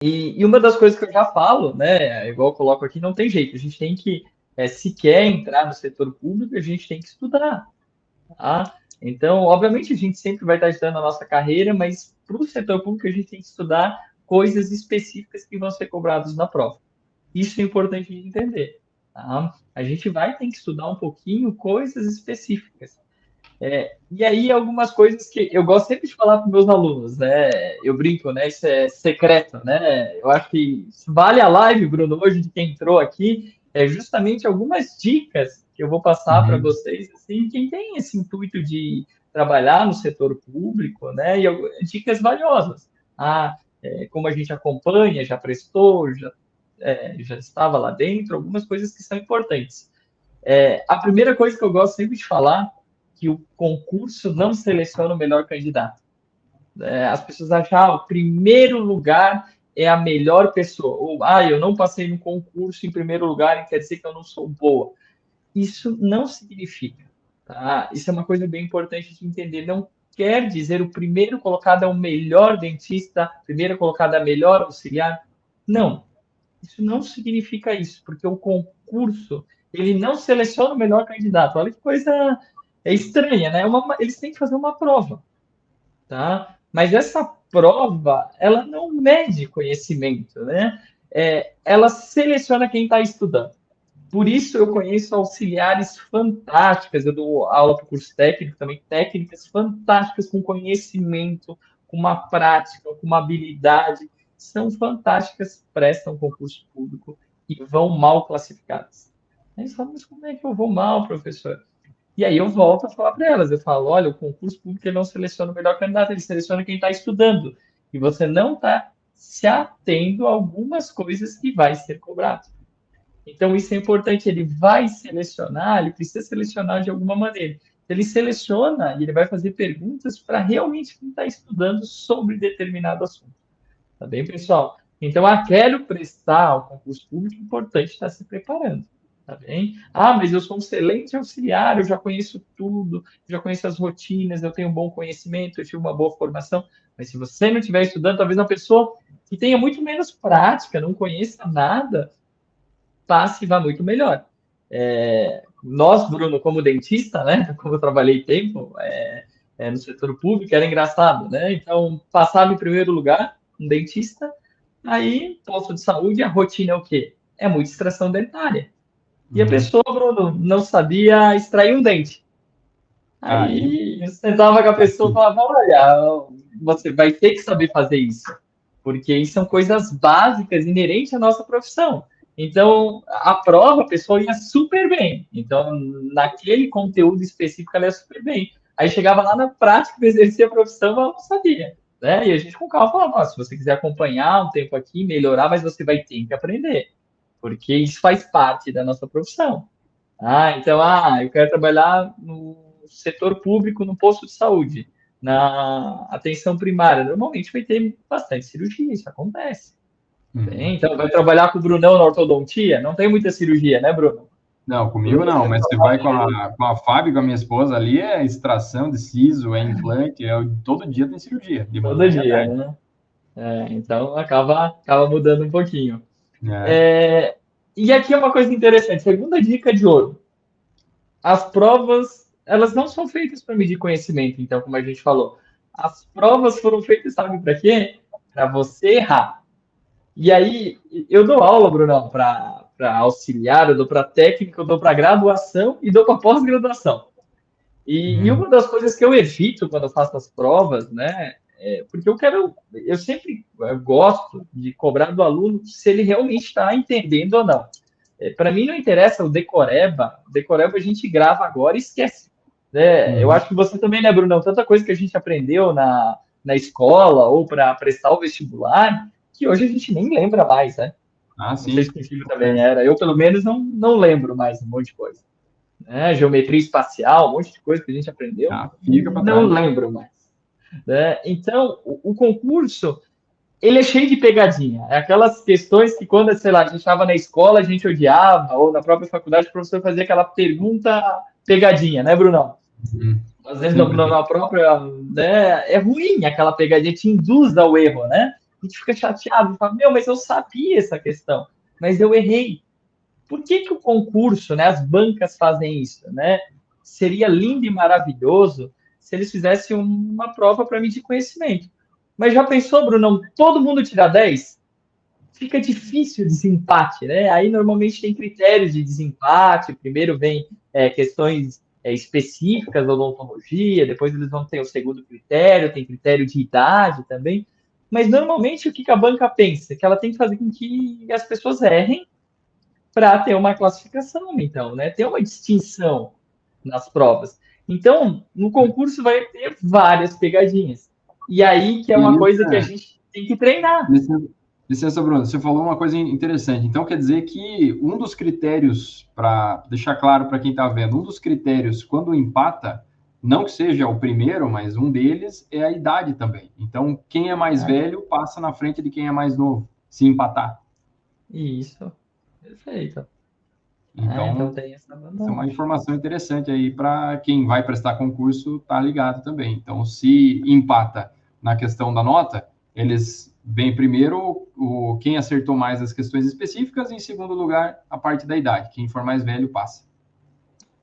E uma das coisas que eu já falo, né, igual eu coloco aqui, não tem jeito, a gente tem que, se quer entrar no setor público, a gente tem que estudar, tá? Então, obviamente, a gente sempre vai estar estudando a nossa carreira, mas para o setor público a gente tem que estudar coisas específicas que vão ser cobradas na prova. Isso é importante de entender, tá? A gente vai ter que estudar um pouquinho coisas específicas. E aí, algumas coisas que eu gosto sempre de falar para meus alunos, né? Eu brinco, né? Isso é secreto, né? Eu acho que vale a live, Bruno, hoje de quem entrou aqui, é justamente algumas dicas que eu vou passar para Uhum. vocês, assim, quem tem esse intuito de trabalhar no setor público, né? E dicas valiosas. Como a gente acompanha, já prestou, já estava lá dentro, algumas coisas que são importantes. A primeira coisa que eu gosto sempre de falar que o concurso não seleciona o melhor candidato. As pessoas acham, o primeiro lugar é a melhor pessoa. Ou, eu não passei no concurso em primeiro lugar e quer dizer que eu não sou boa. Isso não significa, tá? Isso é uma coisa bem importante de entender. Não quer dizer o primeiro colocado é o melhor dentista, primeiro colocado é a melhor auxiliar. Não, isso não significa isso, porque o concurso ele não seleciona o melhor candidato. Olha que coisa estranha, né? Eles têm que fazer uma prova, tá? Mas essa prova, ela não mede conhecimento, né? Ela seleciona quem está estudando. Por isso eu conheço auxiliares fantásticas, eu dou aula para o curso técnico também, técnicas fantásticas com conhecimento, com uma prática, com uma habilidade, são fantásticas, prestam concurso público e vão mal classificadas. Aí eles falam, mas como é que eu vou mal, professor? E aí eu volto a falar para elas, eu falo, olha, o concurso público ele não seleciona o melhor candidato, ele seleciona quem está estudando. E você não está se atendo a algumas coisas que vai ser cobrado. Então, isso é importante. Ele vai selecionar, ele precisa selecionar de alguma maneira. Ele seleciona e ele vai fazer perguntas para realmente quem está estudando sobre determinado assunto. Tá bem, pessoal? Então, quero prestar o concurso público, é importante estar se preparando. Tá bem? Mas eu sou um excelente auxiliar, eu já conheço tudo, já conheço as rotinas, eu tenho um bom conhecimento, eu tive uma boa formação. Mas se você não estiver estudando, talvez uma pessoa que tenha muito menos prática, não conheça nada, passe vá muito melhor. Nós, Bruno, como dentista, né, como eu trabalhei tempo no setor público, era engraçado, né? Então, passava em primeiro lugar um dentista, aí, posto de saúde, a rotina é o quê? É muita extração dentária. E a Uhum. pessoa, Bruno, não sabia extrair um dente. Aí, Aí, eu sentava com a pessoa e assim, falava, olha, você vai ter que saber fazer isso, porque isso são coisas básicas inerentes à nossa profissão. Então, a prova, a pessoa ia super bem. Então, naquele conteúdo específico, ela ia super bem. Aí chegava lá na prática, exercia a profissão, ela não sabia. Né? E a gente com calma falava, se você quiser acompanhar um tempo aqui, melhorar, mas você vai ter que aprender, porque isso faz parte da nossa profissão. Então, eu quero trabalhar no setor público, no posto de saúde, na atenção primária. Normalmente vai ter bastante cirurgia, isso acontece. uhum. Então, vai trabalhar com o Brunão na ortodontia? Não tem muita cirurgia, né, Bruno? Não, O comigo Bruno não, deve mas você falar vai com dele. a Fábio, com a minha esposa ali, é extração de siso, é implante, todo dia tem cirurgia, de Todo manhã e à dia, tarde. né? Então, acaba mudando um pouquinho. É. E aqui é uma coisa interessante, segunda dica de ouro. As provas, elas não são feitas para medir conhecimento, então, como a gente falou. As provas foram feitas, sabe para quê? Para você errar. E aí, eu dou aula, Brunão, para auxiliar, eu dou para técnico, eu dou para graduação e dou para pós-graduação. E Uhum. uma das coisas que eu evito quando eu faço as provas, né, porque eu sempre gosto de cobrar do aluno se ele realmente está entendendo ou não. Para mim não interessa o decoreba a gente grava agora e esquece. Né? Eu Uhum. acho que você também, né, Brunão? Tanta coisa que a gente aprendeu na escola ou para prestar o vestibular, que hoje a gente nem lembra mais, né? Ah, Não sei se sim. contigo também era. Eu, pelo menos, não lembro mais um monte de coisa. Né? Geometria espacial, um monte de coisa que a gente aprendeu, Ah, fica para não trás. lembro mais. Né? Então, o concurso, ele é cheio de pegadinha. É aquelas questões que quando, sei lá, a gente estava na escola, a gente odiava, ou na própria faculdade, o professor fazia aquela pergunta pegadinha, né, Brunão? Uhum. Às vezes Sempre tem. na própria, né, é ruim aquela pegadinha, te induz ao erro, né? a gente fica chateado, fala, meu, mas eu sabia essa questão, mas eu errei. Por que que o concurso, né, as bancas fazem isso, né? Seria lindo e maravilhoso se eles fizessem uma prova para medir conhecimento. Mas já pensou, Bruno, todo mundo tirar 10? Fica difícil o desempate, né? Aí normalmente tem critérios de desempate. Primeiro vem questões específicas da odontologia, depois eles vão ter o segundo critério, tem critério de idade também. Mas normalmente o que que a banca pensa? Que ela tem que fazer com que as pessoas errem para ter uma classificação, então, né? Ter uma distinção nas provas. Então, no concurso vai ter várias pegadinhas. E aí que é E uma aí, coisa que a gente tem que treinar. licença, licença, Bruno, você falou uma coisa interessante. Então, quer dizer que um dos critérios, para deixar claro para quem está vendo, um dos critérios, quando empata, não que seja o primeiro, mas um deles é a idade também. Então, quem é mais Né? velho passa na frente de quem é mais novo, se empatar. Isso, perfeito. Então Então, tem essa essa é uma vantagem. informação interessante aí para quem vai prestar concurso tá ligado também. Então, se empata na questão da nota, eles vêm primeiro quem acertou mais as questões específicas e em segundo lugar a parte da idade. Quem for mais velho passa.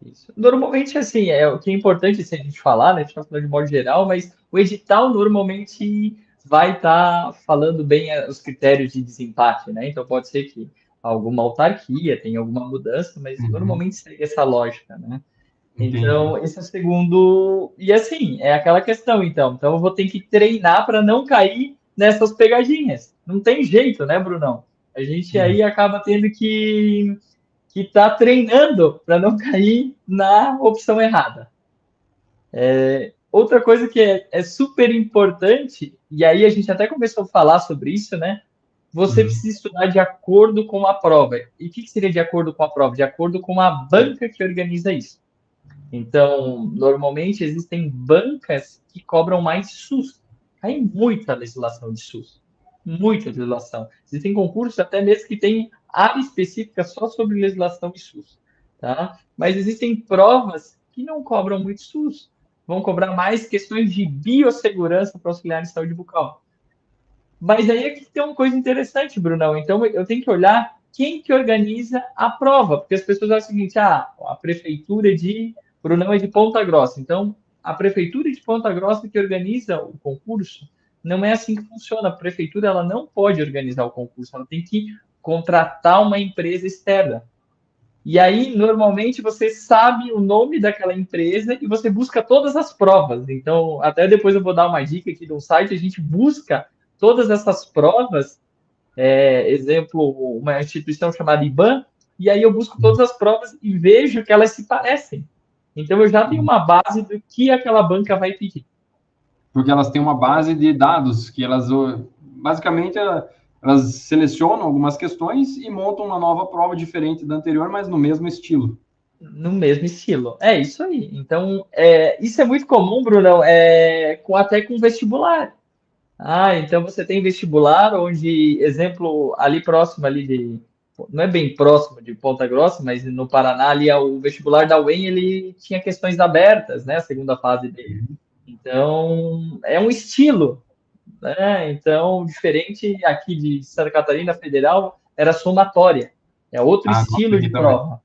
Isso. Normalmente, assim, o que é importante se a gente falar, né? A gente está falando de modo geral, mas o edital normalmente vai estar falando bem os critérios de desempate, né? Então pode ser que alguma autarquia tenha alguma mudança, mas Uhum, normalmente segue essa lógica, né? entendi. Então, esse é o segundo. E assim, é aquela questão, então. Então, eu vou ter que treinar para não cair nessas pegadinhas. Não tem jeito, né, Brunão? A gente Uhum. aí acaba tendo que tá treinando para não cair na opção errada. Outra coisa que é super importante, e aí a gente até começou a falar sobre isso, né? Você Uhum. precisa estudar de acordo com a prova. E o que seria de acordo com a prova? De acordo com a banca que organiza isso. Então, normalmente existem bancas que cobram mais SUS. Tem muita legislação de SUS. Muita legislação. Existem concursos até mesmo que têm área específica só sobre legislação de SUS. Tá? Mas existem provas que não cobram muito SUS. Vão cobrar mais questões de biossegurança para auxiliar em saúde bucal. Mas aí é que tem uma coisa interessante, Brunão. Então eu tenho que olhar quem que organiza a prova, porque as pessoas acham o seguinte: a prefeitura de Brunão é de Ponta Grossa. Então, a prefeitura de Ponta Grossa que organiza o concurso, não é assim que funciona. A prefeitura ela não pode organizar o concurso, ela tem que contratar uma empresa externa. E aí, normalmente, você sabe o nome daquela empresa e você busca todas as provas. Então, até depois eu vou dar uma dica aqui do site, a gente busca todas essas provas, exemplo, uma instituição chamada IBAN, e aí eu busco todas as provas e vejo que elas se parecem. Então, eu já tenho uma base do que aquela banca vai pedir. Porque elas têm uma base de dados que elas, basicamente, elas selecionam algumas questões e montam uma nova prova diferente da anterior, mas no mesmo estilo. No mesmo estilo. É isso aí. Então, isso é muito comum, Brunão, até com vestibular. Então você tem vestibular onde, exemplo, ali próximo ali não é bem próximo de Ponta Grossa, mas no Paraná ali o vestibular da UEM ele tinha questões abertas, né, a segunda fase dele. Então, é um estilo, né? Então, diferente aqui de Santa Catarina Federal, era somatória. É outro A nossa estilo de aqui também. prova.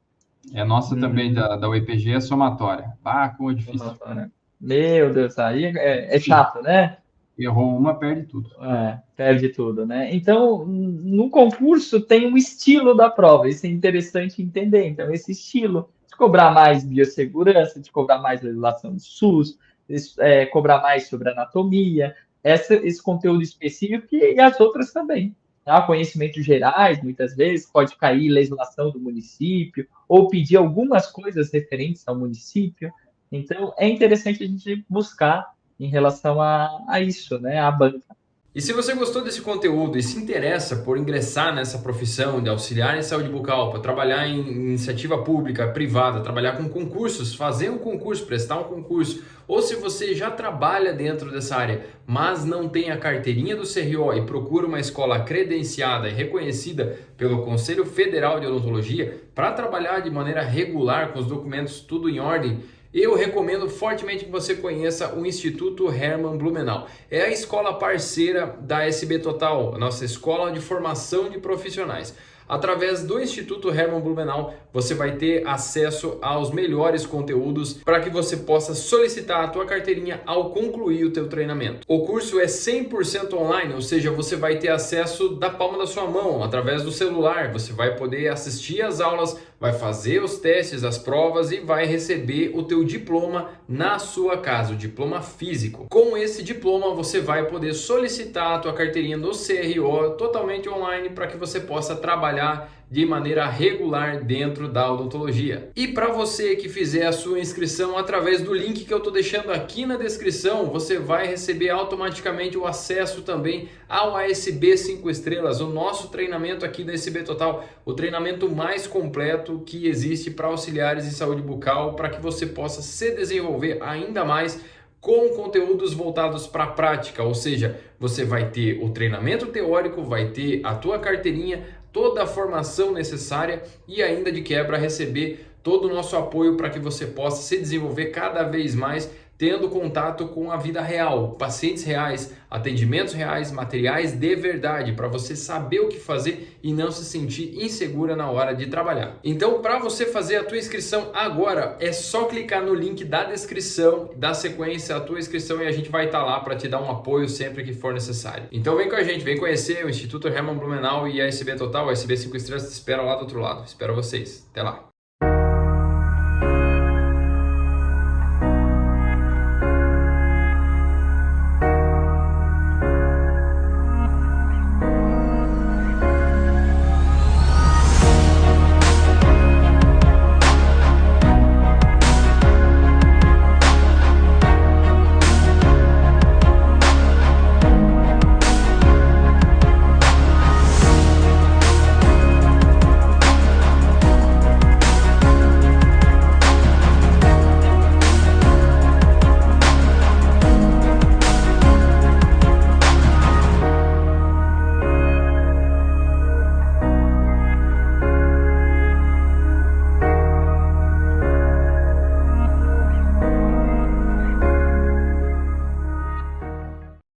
É a nossa também Uhum. da UEPG é somatória. Ah, como é difícil. Somatória. Meu Deus, aí é chato, né? Errou uma, perde tudo. Perde tudo, né? Então, no concurso tem um estilo da prova, isso é interessante entender. Então, esse estilo de cobrar mais biossegurança, de cobrar mais legislação de SUS, cobrar mais sobre anatomia, esse conteúdo específico e as outras também. Tá? Conhecimentos gerais, muitas vezes, pode cair legislação do município, ou pedir algumas coisas referentes ao município. Então, é interessante a gente buscar em relação a isso, né? A banca. E se você gostou desse conteúdo e se interessa por ingressar nessa profissão de auxiliar em saúde bucal, para trabalhar em iniciativa pública, privada, trabalhar com concursos, fazer um concurso, prestar um concurso, ou se você já trabalha dentro dessa área, mas não tem a carteirinha do CRO e procura uma escola credenciada e reconhecida pelo Conselho Federal de Odontologia para trabalhar de maneira regular, com os documentos tudo em ordem, eu recomendo fortemente que você conheça o Instituto Hermann Blumenau. É a escola parceira da SB Total, a nossa escola de formação de profissionais. Através do Instituto Hermann Blumenau, você vai ter acesso aos melhores conteúdos para que você possa solicitar a tua carteirinha ao concluir o teu treinamento. O curso é 100% online, ou seja, você vai ter acesso da palma da sua mão, através do celular. Você vai poder assistir às aulas, vai fazer os testes, as provas e vai receber o teu diploma na sua casa, o diploma físico. Com esse diploma, você vai poder solicitar a tua carteirinha do CRO totalmente online para que você possa trabalhar de maneira regular dentro da odontologia. E para você que fizer a sua inscrição através do link que eu estou deixando aqui na descrição, você vai receber automaticamente o acesso também ao ASB 5 estrelas, o nosso treinamento aqui da SB Total, o treinamento mais completo que existe para auxiliares em saúde bucal, para que você possa se desenvolver ainda mais com conteúdos voltados para a prática, ou seja, você vai ter o treinamento teórico, vai ter a tua carteirinha, toda a formação necessária e ainda de quebra receber todo o nosso apoio para que você possa se desenvolver cada vez mais, tendo contato com a vida real, pacientes reais, atendimentos reais, materiais de verdade, para você saber o que fazer e não se sentir insegura na hora de trabalhar. Então, para você fazer a tua inscrição agora, é só clicar no link da descrição, da sequência, a tua inscrição e a gente vai estar lá para te dar um apoio sempre que for necessário. Então vem com a gente, vem conhecer o Instituto Hermann Blumenau e a SB Total, a SB 5 estrelas te espera lá do outro lado. Espero vocês. Até lá.